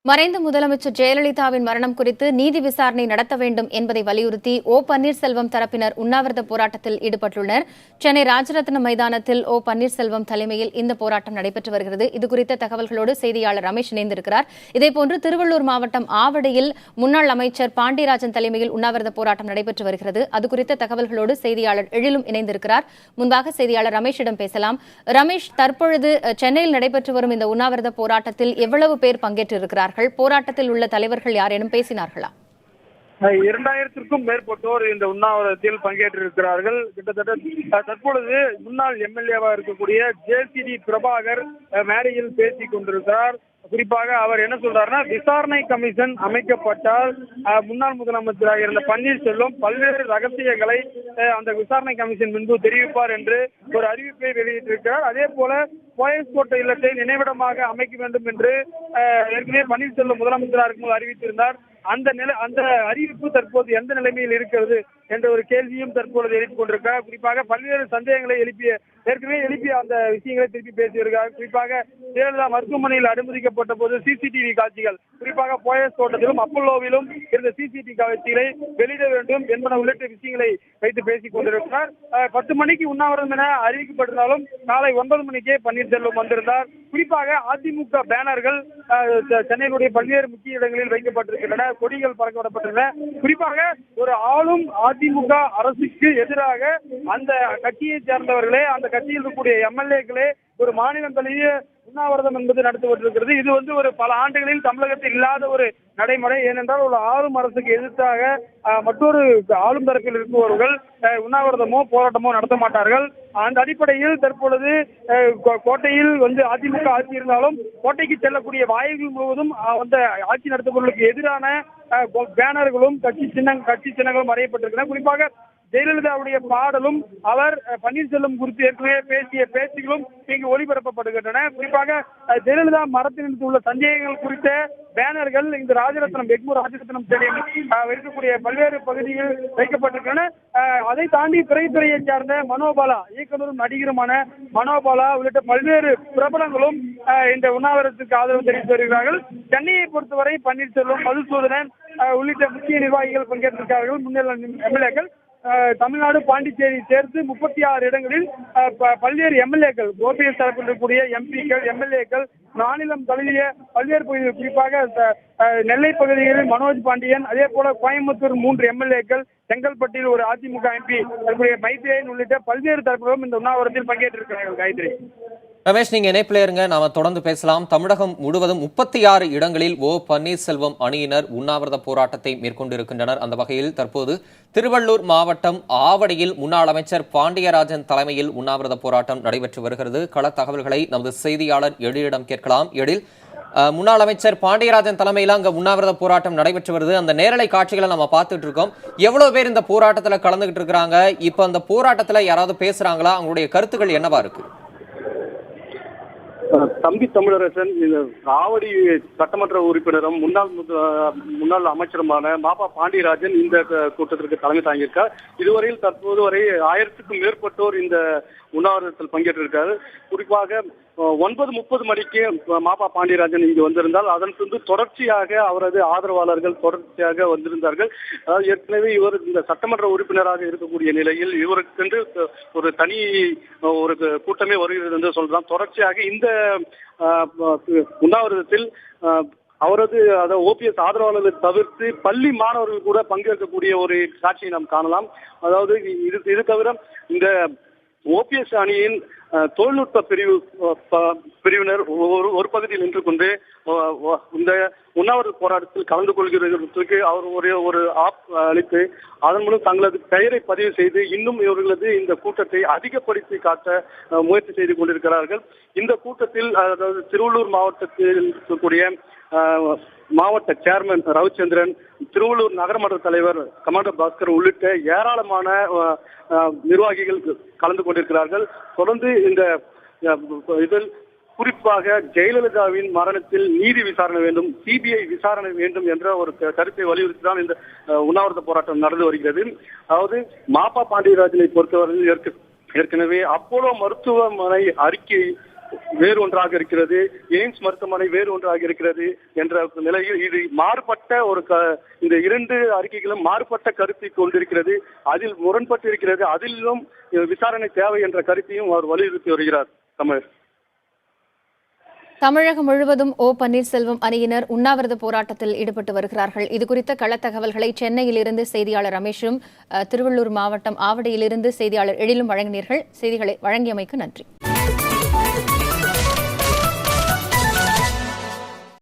மறைந்த முதலமைச்சர் ஜெயலலிதாவின் மரணம் குறித்து நீதி விசாரணை நடத்த வேண்டும் என்பதை வலியுறுத்தி பன்னீர்செல்வம் தரப்பினர் உண்ணாவிரத போராட்டத்தில் ஈடுபட்டுள்ளனர். சென்னை ராஜரத்னம் மைதானத்தில் பன்னீர்செல்வம் தலைமையில் இந்த போராட்டம் நடைபெற்று வருகிறது. இதுகுறித்த தகவல்களோடு செய்தியாளர் ரமேஷ் இணைந்திருக்கிறார். இதேபோன்று திருவள்ளூர் மாவட்டம் ஆவடியில் முன்னாள் அமைச்சர் பாண்டியராஜன் தலைமையில் உண்ணாவிரத போராட்டம் நடைபெற்று வருகிறது. அதுகுறித்த தகவல்களோடு செய்தியாளர் எழிலும் இணைந்திருக்கிறார். முன்பாக செய்தியாளர் ரமேஷிடம் பேசலாம். ரமேஷ், தற்பொழுது சென்னையில் நடைபெற்று வரும் இந்த உண்ணாவிரத போராட்டத்தில் எவ்வளவு பேர் பங்கேற்றிருக்கிறார்கள்? போராட்டத்தில் உள்ள தலைவர்கள் யாரேனும் பேசினார்களா? 2000க்கும் மேற்பட்டோர் இந்த உண்ணாவிரதத்தில் பங்கேற்றிருக்கிறார்கள். கிட்டத்தட்ட தற்பொழுது முன்னாள் எம்எல்ஏவாக இருக்கக்கூடிய ஜேசிடி பிரபாகர் மேடையில் பேசிக் கொண்டிருக்கிறார். குறிப்பாக அவர் என்ன சொல்றாருன்னா, விசாரணை கமிஷன் அமைக்கப்பட்டால் முன்னாள் முதலமைச்சராக இருந்த பன்னீர்செல்வம் பல்வேறு ரகசியங்களை அந்த விசாரணை கமிஷன் முன்பு தெரிவிப்பார் என்று ஒரு அறிவிப்பை வெளியிட்டிருக்கிறார். அதே போல போயஸ் கோட்டை இல்லத்தை நினைவிடமாக அமைக்க வேண்டும் என்று ஏற்கனவே பன்னீர்செல்வம் முதலமைச்சராக இருக்கும்போது அறிவித்திருந்தார். அந்த அறிவிப்பு தற்போது எந்த நிலைமையில் இருக்கிறது என்ற ஒரு கேள்வியும் தற்பொழுது எழுப்பிக் கொண்டிருக்கிறார். குறிப்பாக பல்வேறு சந்தேகங்களை ஏற்கனவே எழுப்பிய அந்த விஷயங்களை திருப்பி பேசியிருக்கிறார். குறிப்பாக ஜெயலலிதா மருத்துவமனையில் அனுமதிக்கப்பட்ட போது சிசிடிவி காட்சிகள், குறிப்பாக போயஸ் தோட்டத்திலும் அப்பல்லோவிலும் இருந்த சிசிடிவி காட்சிகளை வெளியிட வேண்டும் என்பன உள்ளிட்ட விஷயங்களை வைத்து பேசிக் கொண்டிருக்கிறார். 10 மணிக்கு உண்ணாவிரதம் என அறிவிக்கப்பட்டிருந்தாலும் காலை 9 மணிக்கே பன்னீர்செல்வம் வந்திருந்தார். குறிப்பாக அதிமுக பேனர்கள் சென்னையினுடைய பல்வேறு முக்கிய இடங்களில் வைக்கப்பட்டிருக்கின்றன, கொடிகள் பறக்கப்படப்பட்டுள்ளன. குறிப்பாக ஒரு ஆளும் அதிமுக அரசுக்கு எதிராக அந்த கட்சியை சேர்ந்தவர்களே, அந்த கட்சியில் இருக்கக்கூடிய எம்எல்ஏக்களே ஒரு மாநிலம் தழுவிய உண்ணாவிரதம் என்பது நடத்தப்பட்டிருக்கிறது. இது ஒரு பல ஆண்டுகளில் தமிழகத்தில் இல்லாத ஒரு நடைமுறை. ஏனென்றால் ஒரு ஆளும் அரசுக்கு எதிர்த்தாக மற்றொரு ஆளும் தரப்பில் இருக்குபவர்கள் உண்ணாவிரதமோ போராட்டமோ நடத்த மாட்டார்கள். அந்த அடிப்படையில் தற்பொழுது கோட்டையில் அதிமுக ஆட்சி இருந்தாலும் கோட்டைக்கு செல்லக்கூடிய வாயில்கள் முழுவதும் அந்த ஆட்சி நடத்துபவர்களுக்கு எதிரான பேனர்களும் கட்சி சின்னங்களும் வரையப்பட்டிருக்கின்றன. குறிப்பாக ஜெயலலிதாவுடைய பாடலும் அவர் பன்னீர்செல்வம் குறித்து ஏற்கனவே பேசிய பேச்சுகளும் இங்கு ஒளிபரப்பப்படுகின்றன. குறிப்பாக ஜெயலலிதா மரத்தில் உள்ள சந்தேகங்கள் குறித்த பேனர்கள் இந்த எக்மூர் ராஜரத்னம் ஸ்டேடியம் இருக்கக்கூடிய பல்வேறு பகுதிகள் வைக்கப்பட்டிருக்கின்றன. அதை தாண்டி திரைத்துறையை சார்ந்த மனோபாலா, இயக்குநரும் நடிகருமான மனோபாலா உள்ளிட்ட பல்வேறு பிரபலங்களும் இந்த உண்ணாவிரதத்துக்கு ஆதரவு தெரிவித்து வருகிறார்கள். சென்னையை பொறுத்தவரை பன்னீர்செல்வம், மதுசூதனன் உள்ளிட்ட முக்கிய நிர்வாகிகள் பங்கேற்றிருக்கிறார்கள். முன்னாள் எம்எல்ஏக்கள் தமிழ்நாடு, பாண்டிச்சேரி சேர்த்து 36 இடங்களில் பல்வேறு எம்எல்ஏக்கள், ஓபிஎஸ் தரப்பில் இருக்கக்கூடிய எம்பிக்கள், எம்எல்ஏக்கள், மாநிலம் தழுவிய பல்வேறு பகுதிகள், குறிப்பாக நெல்லை பகுதிகளில் மனோஜ் பாண்டியன், அதே போல கோயம்புத்தூர் 3 எம்எல்ஏக்கள், செங்கல்பட்டில் ஒரு அதிமுக எம்பி மைத்ரேயன் உள்ளிட்ட பல்வேறு தரப்பிலும் இந்த உண்ணாவிரதத்தில் பங்கேற்றிருக்கிறார்கள். காயத்ரி, ரமேஷ், நீங்க இணைப்பில் இருங்க, நாம தொடர்ந்து பேசலாம். தமிழகம் முழுவதும் 36 இடங்களில் பன்னீர்செல்வம் அணியினர் உண்ணாவிரத போராட்டத்தை மேற்கொண்டிருக்கின்றனர். அந்த வகையில் தற்போது திருவள்ளூர் மாவட்டம் ஆவடியில் முன்னாள் அமைச்சர் பாண்டியராஜன் தலைமையில் உண்ணாவிரத போராட்டம் நடைபெற்று வருகிறது. கள தகவல்களை நமது செய்தியாளர் எழிலிடம் கேட்கலாம். எழில், முன்னாள் அமைச்சர் பாண்டியராஜன் தலைமையில் அங்க உண்ணாவிரத போராட்டம் நடைபெற்று வருது. அந்த நேரலை காட்சிகளை நம்ம பார்த்துட்டு இருக்கோம். எவ்வளவு பேர் இந்த போராட்டத்துல கலந்துகிட்டு இருக்கிறாங்க? இப்ப அந்த போராட்டத்துல யாராவது பேசுறாங்களா? அவங்களுடைய கருத்துக்கள் என்னவா இருக்கு? தம்பி தமிழரசன் ஆவடி சட்டமன்ற உறுப்பினரும் முன்னாள் அமைச்சருமான மாபா பாண்டியராஜன் இந்த கூட்டத்திற்கு தலைமை தாங்கியிருக்கார். இதுவரையில் தற்போது வரை 1000க்கும் மேற்பட்டோர் இந்த உண்ணாவிரதத்தில் பங்கேற்றிருக்காரு. குறிப்பாக 9:30 மணிக்கு மாபா பாண்டியராஜன் இங்கு வந்திருந்தால் அதன் பின்பு தொடர்ச்சியாக அவரது ஆதரவாளர்கள் தொடர்ச்சியாக வந்திருந்தார்கள். அதாவது ஏற்கனவே இவர் இந்த சட்டமன்ற உறுப்பினராக இருக்கக்கூடிய நிலையில் இவருக்கென்று ஒரு தனி ஒரு கூட்டமே வருகிறது என்று சொல்லலாம். தொடர்ச்சியாக இந்த உண்ணாவிரதத்தில் அவரது ஓபிஎஸ் ஆதரவாளர்களை தவிர்த்து பள்ளி மாணவர்கள் கூட பங்கேற்கக்கூடிய ஒரு காட்சியை நாம் காணலாம். அதாவது இது தவிர இந்த ஓபிஎஸ் அணியின் தொழில்நுட்ப பிரிவினர் ஒரு பகுதியில் நின்று கொண்டு இந்த உண்ணாவிரத போராட்டத்தில் கலந்து கொள்கிறதுக்கு அவர் ஒரு ஆப் அளித்து அதன் மூலம் தங்களது பெயரை பதிவு செய்து இன்னும் இவர்களது இந்த கூட்டத்தை அதிகப்படுத்தி காட்ட முயற்சி செய்து கொண்டிருக்கிறார்கள். இந்த கூட்டத்தில் அதாவது திருவள்ளூர் மாவட்டத்தில் இருக்கக்கூடிய மாவட்ட சேர்மன் ரவிச்சந்திரன், திருவள்ளூர் நகரமன்ற தலைவர் கமாண்டர் பாஸ்கர் உள்ளிட்ட ஏராளமான நிர்வாகிகள் கலந்து கொண்டிருக்கிறார்கள். தொடர்ந்து இந்த இதில் குறிப்பாக ஜெயலலிதாவின் மரணத்தில் நீதி விசாரணை வேண்டும், சிபிஐ விசாரணை வேண்டும் என்ற ஒரு கருத்தை வலியுறுத்தி தான் இந்த உண்ணாவிரத போராட்டம் நடந்து வருகிறது. அதாவது மாபா பாண்டியராஜனை பொறுத்தவரையில் ஏற்கனவே அப்போலோ மருத்துவமனை அறிக்கை வேறு ஒன்றாக இருக்கிறது, எய்ம்ஸ் மருத்துவமனை வேறு ஒன்றாக இருக்கிறது என்ற நிலையில் இது மாறுபட்ட இந்த இரண்டு அறிக்கைகளும் மாறுபட்ட கருத்தை கொண்டிருக்கிறது. அதில் முரண்பட்டு இருக்கிறது. அதிலும் விசாரணை தேவை என்ற கருத்தையும் அவர் வலியுறுத்தி வருகிறார். தமிழகம் முழுவதும் ஓ பன்னீர்செல்வம் அணியினர் உண்ணாவிரத போராட்டத்தில் ஈடுபட்டு வருகிறார்கள். இதுகுறித்த கள தகவல்களை சென்னையிலிருந்து செய்தியாளர் ரமேஷும், திருவள்ளூர் மாவட்டம் ஆவடியிலிருந்து செய்தியாளர் எழிலும் வழங்கினீர்கள். செய்திகளை வழங்கியமைக்கு நன்றி.